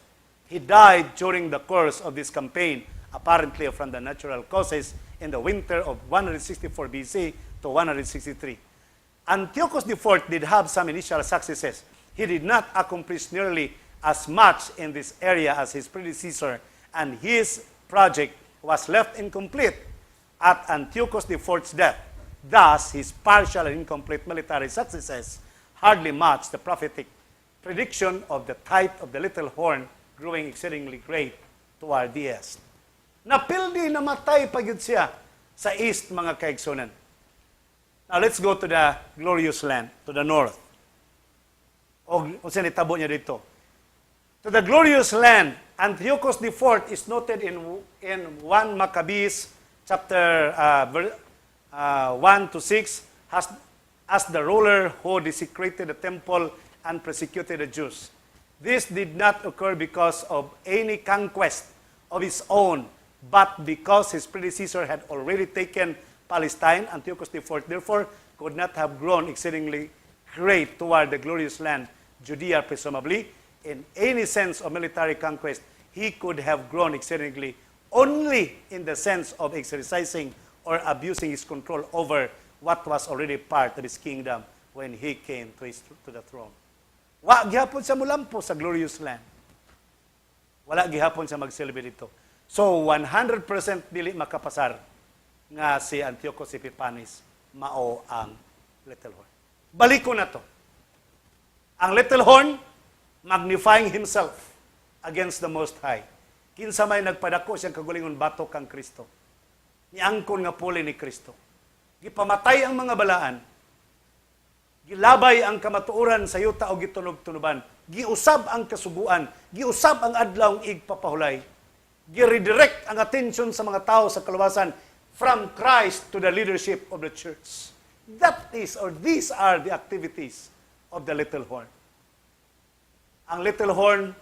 [SPEAKER 4] He died during the course of this campaign, apparently from the natural causes, in the winter of 164 BC to 163. Antiochus IV did have some initial successes. He did not accomplish nearly as much in this area as his predecessor, and his project was left incomplete at Antiochus IV's death. Thus, his partial and incomplete military successes hardly matched the prophetic prediction of the type of the little horn growing exceedingly great toward the east. Napildi, namatay pagid siya sa east, mga kaigsunan. Now, let's go to the glorious land, to the north. O saan itabo niya dito? To the glorious land, Antiochus IV is noted in 1 Maccabees chapter 1 to 6 as the ruler who desecrated the temple and persecuted the Jews. This did not occur because of any conquest of his own, but because his predecessor had already taken Palestine. Antiochus IV, therefore, could not have grown exceedingly great toward the glorious land, Judea presumably. In any sense of military conquest, he could have grown exceedingly only in the sense of exercising or abusing his control over what was already part of his kingdom when he came to the throne. Wa gihapon siya mulampo sa glorious land. Wala gihapon siya magsilbi dito. So 100% dili makapasar nga si Antiochus Epiphanes mao ang little horn. Balik ko na to. Ang little horn magnifying himself against the Most High. Kinsa may nagpadako siyang kagulingon batok kang Kristo. Niangkon nga puli ni Kristo. Gipamatay ang mga balaan. Gilabay ang kamatuoran sa yuta o gitunog-tunuban. Giusab ang kasuguan. Giusab ang adlaw igpapahulay. Giredirect ang attention sa mga tao sa kaluwasan from Christ to the leadership of the church. That is, or these are the activities of the little horn. Ang little horn,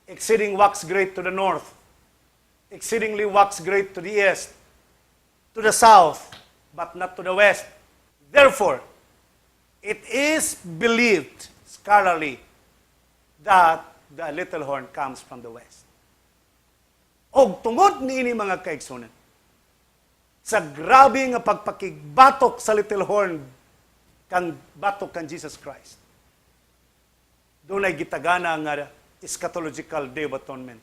[SPEAKER 4] exceeding wax great to the north, exceedingly wax great to the east, to the south, but not to the west. Therefore, it is believed scholarly that the little horn comes from the west. Og tungod niini mga kaigsunan, sa grabe nga pagpakigbatok sa little horn kang batok kang Jesus Christ, doon ay gitagana nga Eschatological Day of Atonement.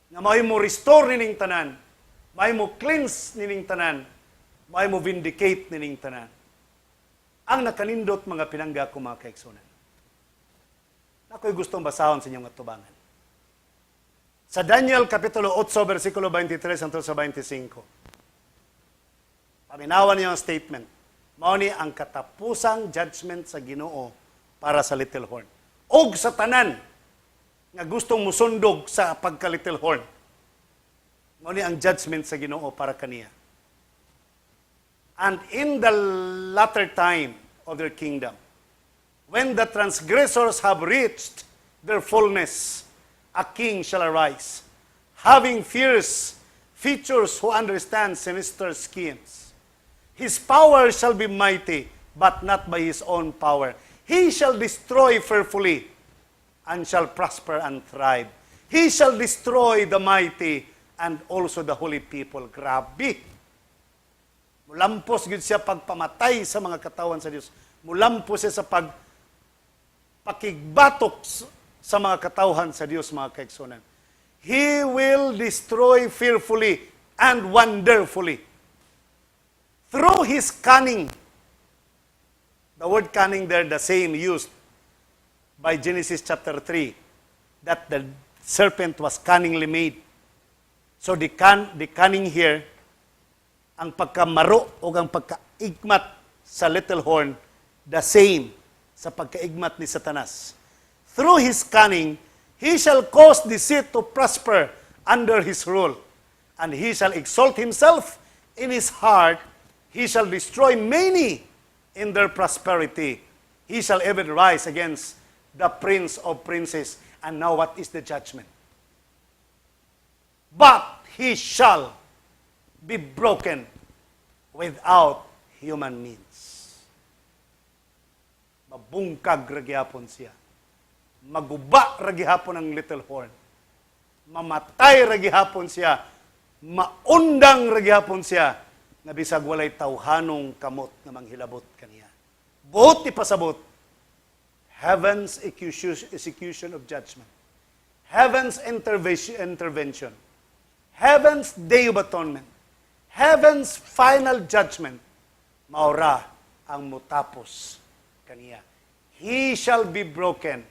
[SPEAKER 4] Nga may mo restore nining tanan, may mo cleanse nining tanan, may mo vindicate nining tanan. Ang nakanindot mga pinangga ko mga kaigsunan. Ako'y gustong basahon sa inyong atubangan. Sa Daniel Kapitulo 8, versikulo 23 hangtod sa 25. Paminawan niyo ang statement. Mao ni ang katapusang judgment sa Ginoo para sa little horn. Og sa tanan nga gustong musundog sa pagka-little horn. Mao ni ang judgment sa Ginoo para kaniya. And in the latter time of their kingdom, when the transgressors have reached their fullness, a king shall arise, having fierce features who understand sinister schemes. His power shall be mighty, but not by his own power. He shall destroy fearfully, and shall prosper and thrive. He shall destroy the mighty, and also the holy people. Grabe! Mulampos gid siya pagpamatay sa mga katawan sa Dios. Mulampos siya sa pakigbatok sa mga katawhan sa Dios, mga kaigsunan. He will destroy fearfully and wonderfully. Through his cunning. The word cunning there, the same used by Genesis chapter 3, that the serpent was cunningly made. So the cunning here, ang pagkamaro o ang pagkaigmat sa little horn, the same sa pagkaigmat ni Satanas. Through his cunning, he shall cause the seed to prosper under his rule, and he shall exalt himself in his heart. He shall destroy many in their prosperity. He shall even rise against the prince of princes. And now what is the judgment? But he shall be broken without human means. Mabungkag ragyapon siya. Maguba ragyapon ang little horn. Mamatay ragyapon siya. Maundang ragyapon siya. Na bisag walay tawhanong kamot na manghilabot kaniya. Buot ipasabot. Heaven's execution of judgment. Heaven's intervention. Heaven's Day of Atonement. Heaven's final judgment. Maura ang mutapos kaniya. He shall be broken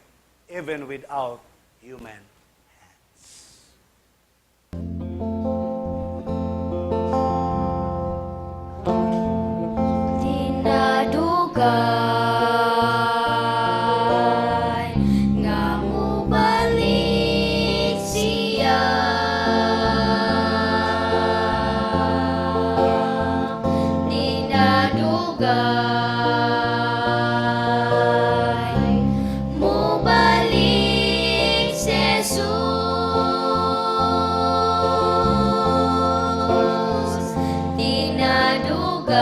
[SPEAKER 4] even without human hands.
[SPEAKER 5] Dinadugay nga mubalik siya. Dinadugay mubalik si Jesus. Dinadugay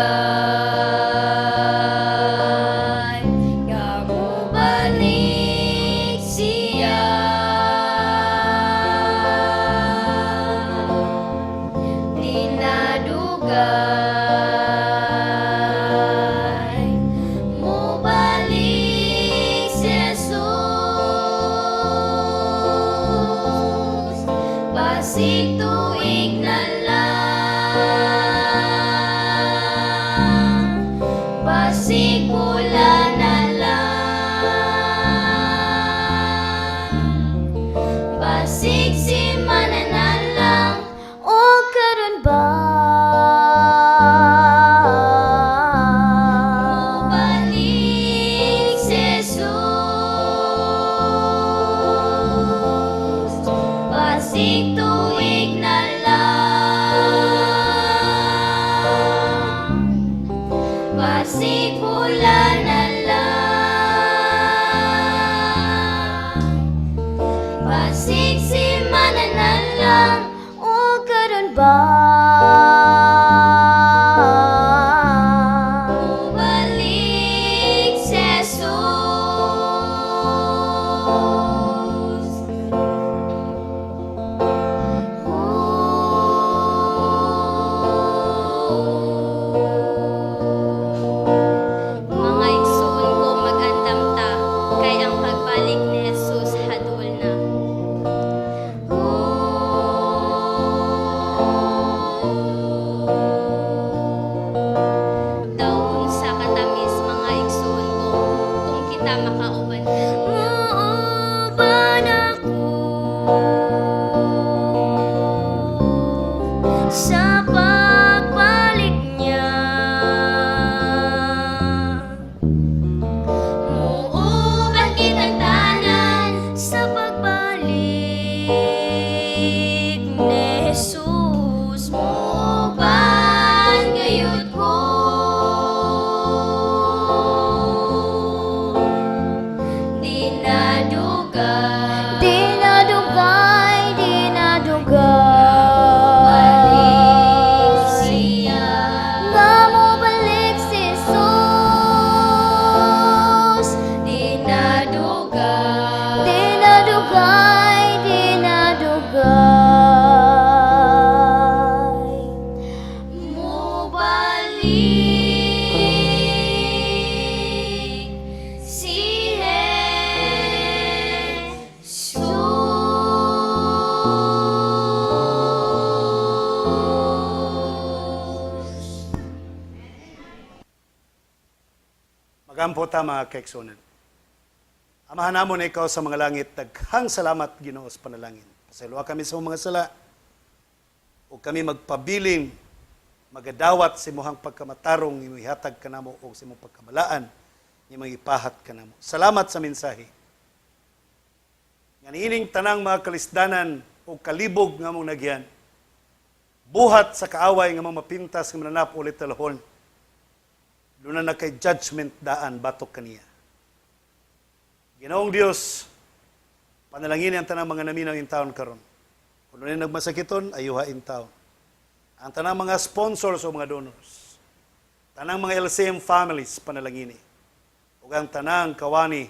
[SPEAKER 5] nga mubalik siya. Dinadugay mula na lang. Basig si mananan lang, o karon ba? Balik si Jesus. Mga igsoon ko mag-andam ta, kay ang pagbalik ni Jesus hadol na. Daon sa katamis mga igsoon ko, kung kita makauban. Mauban ako sa pagbalik niya. Muuban kitang tanan sa pagbalik ni Jesus. Muuban gayud ko. Di nadugay, di nadugay, di nadugay. Balik siya, nga mo balik si Jesus. Di nadugay, di nadugay, di nadugay. Mo balik si Jesus.
[SPEAKER 4] Magampo ta mga kaigsunan. Amahan namon na ikaw sa mga langit, daghang salamat Ginoo sa panalangin. Pasayloa kami sa mga sala, o kami magpabiling, magadawat sa imuhang pagkamatarong, imong ihatag kanamo o sa imong pagkamalaan, imong ipahat kanamo. Salamat sa mensahe. Nga niining tanang mga kalisdanan o kalibog nga mong nagyan, buhat sa kaaway nga mga mapintas nga mananap ulit talahon, doon na kay judgment daan batok kaniya. Ginoong Dios, panalangin ang tanang mga naminaw in taon karon. Kung na nagmasakiton, ayuha in taon. Ang tanang mga sponsors o mga donors, tanang mga LCM families, panalangini. O ang tanang kawani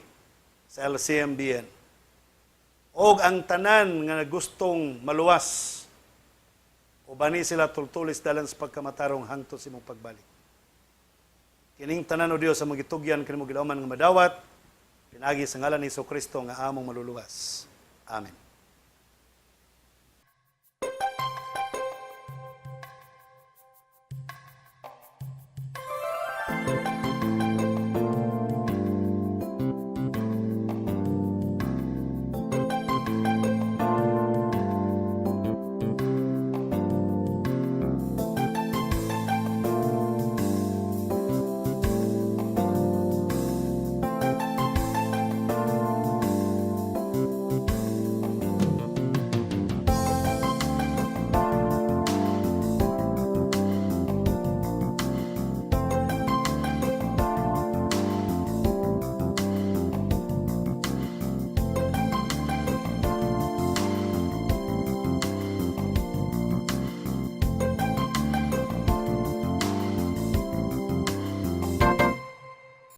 [SPEAKER 4] sa LCMBN. O ang tanan nga gustong maluwas, o bani sila tultulis dalan sa pagkamatarong hangtod sa imong pagbalik. Kining tanan o Dios sa mga gitugyan kanimo gidauman nga madawat, pinagi sa ngalan ni Jesucristo nga among maluluwas. Amen.